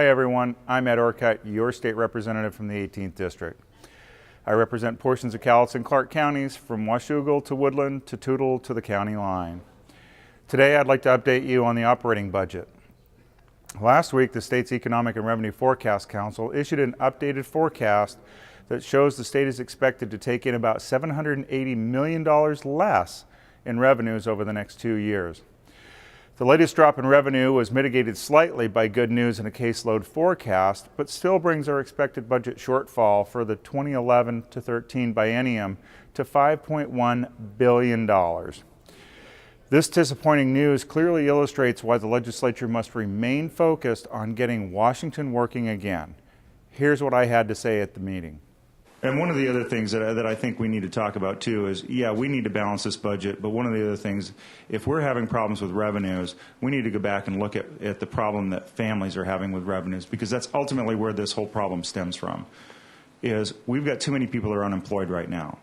Hi everyone, I'm Ed Orcutt, your state representative from the 18th District. I represent portions of Cowlitz and Clark counties from Washougal to Woodland to Toutle to the county line. Today I'd like to update you on the operating budget. Last week the state's Economic and Revenue Forecast Council issued an updated forecast that shows the state is expected to take in about $780 million less in revenues over the next 2 years. The latest drop in revenue was mitigated slightly by good news in a caseload forecast, but still brings our expected budget shortfall for the 2011 to 13 biennium to $5.1 billion. This disappointing news clearly illustrates why the legislature must remain focused on getting Washington working again. Here's what I had to say at the meeting. And one of the other things that I think we need to talk about too is, yeah, we need to balance this budget, but one of the other things, if we're having problems with revenues, we need to go back and look at the problem that families are having with revenues, because that's ultimately where this whole problem stems from, is we've got too many people that are unemployed right now.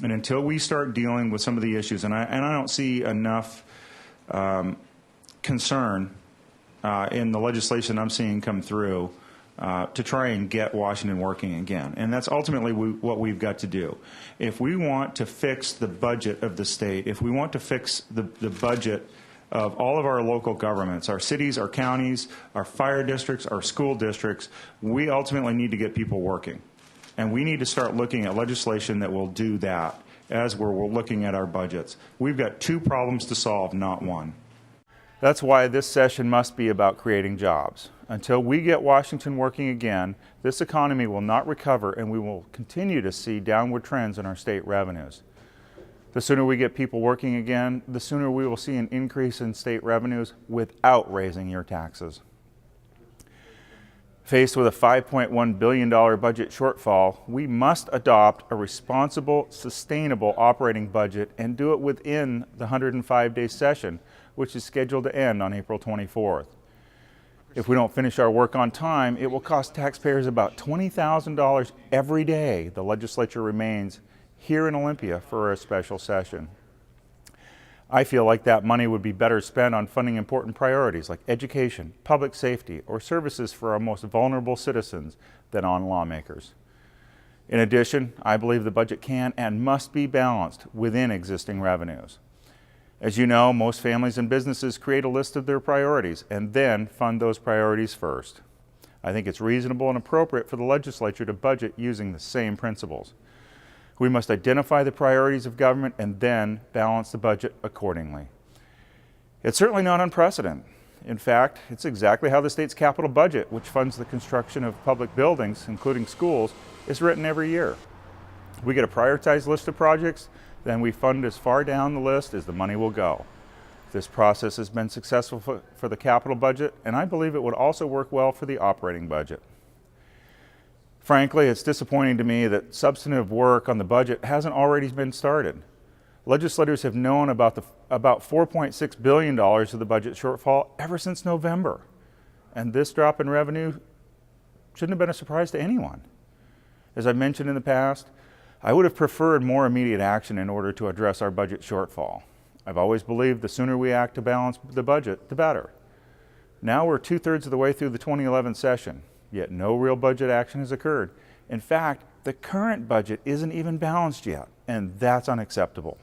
And until we start dealing with some of the issues, and I don't see enough concern in the legislation I'm seeing come through to try and get Washington working again. And that's ultimately what we've got to do. If we want to fix the budget of the state, if we want to fix the budget of all of our local governments, our cities, our counties, our fire districts, our school districts, we ultimately need to get people working. And we need to start looking at legislation that will do that as we're looking at our budgets. We've got two problems to solve, not one. That's why this session must be about creating jobs. Until we get Washington working again, this economy will not recover and we will continue to see downward trends in our state revenues. The sooner we get people working again, the sooner we will see an increase in state revenues without raising your taxes. Faced with a $5.1 billion budget shortfall, we must adopt a responsible, sustainable operating budget and do it within the 105-day session, which is scheduled to end on April 24th. If we don't finish our work on time, it will cost taxpayers about $20,000 every day the legislature remains here in Olympia for a special session. I feel like that money would be better spent on funding important priorities like education, public safety, or services for our most vulnerable citizens than on lawmakers. In addition, I believe the budget can and must be balanced within existing revenues. As you know, most families and businesses create a list of their priorities and then fund those priorities first. I think it's reasonable and appropriate for the legislature to budget using the same principles. We must identify the priorities of government and then balance the budget accordingly. It's certainly not unprecedented. In fact, it's exactly how the state's capital budget, which funds the construction of public buildings, including schools, is written every year. We get a prioritized list of projects, then we fund as far down the list as the money will go. This process has been successful for the capital budget, and I believe it would also work well for the operating budget. Frankly, it's disappointing to me that substantive work on the budget hasn't already been started. Legislators have known about $4.6 billion of the budget shortfall ever since November, and this drop in revenue shouldn't have been a surprise to anyone. As I've mentioned in the past, I would have preferred more immediate action in order to address our budget shortfall. I've always believed the sooner we act to balance the budget, the better. Now we're 2/3 of the way through the 2011 session, yet no real budget action has occurred. In fact, the current budget isn't even balanced yet, and that's unacceptable.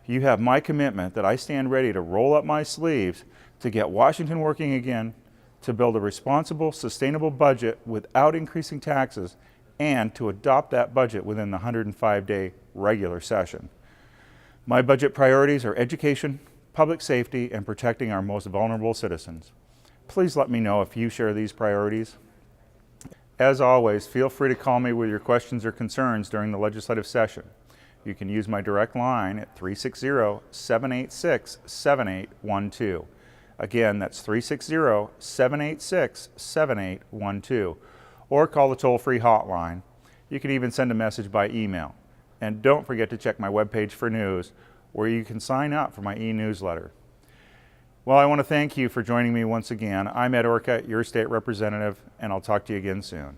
You have my commitment that I stand ready to roll up my sleeves to get Washington working again, to build a responsible, sustainable budget without increasing taxes, and to adopt that budget within the 105-day regular session. My budget priorities are education, public safety, and protecting our most vulnerable citizens. Please let me know if you share these priorities. As always, feel free to call me with your questions or concerns during the legislative session. You can use my direct line at 360-786-7812. Again, that's 360-786-7812. Or call the toll-free hotline. You can even send a message by email. And don't forget to check my webpage for news, where you can sign up for my e-newsletter. Well, I want to thank you for joining me once again. I'm Ed Orcutt, your state representative, and I'll talk to you again soon.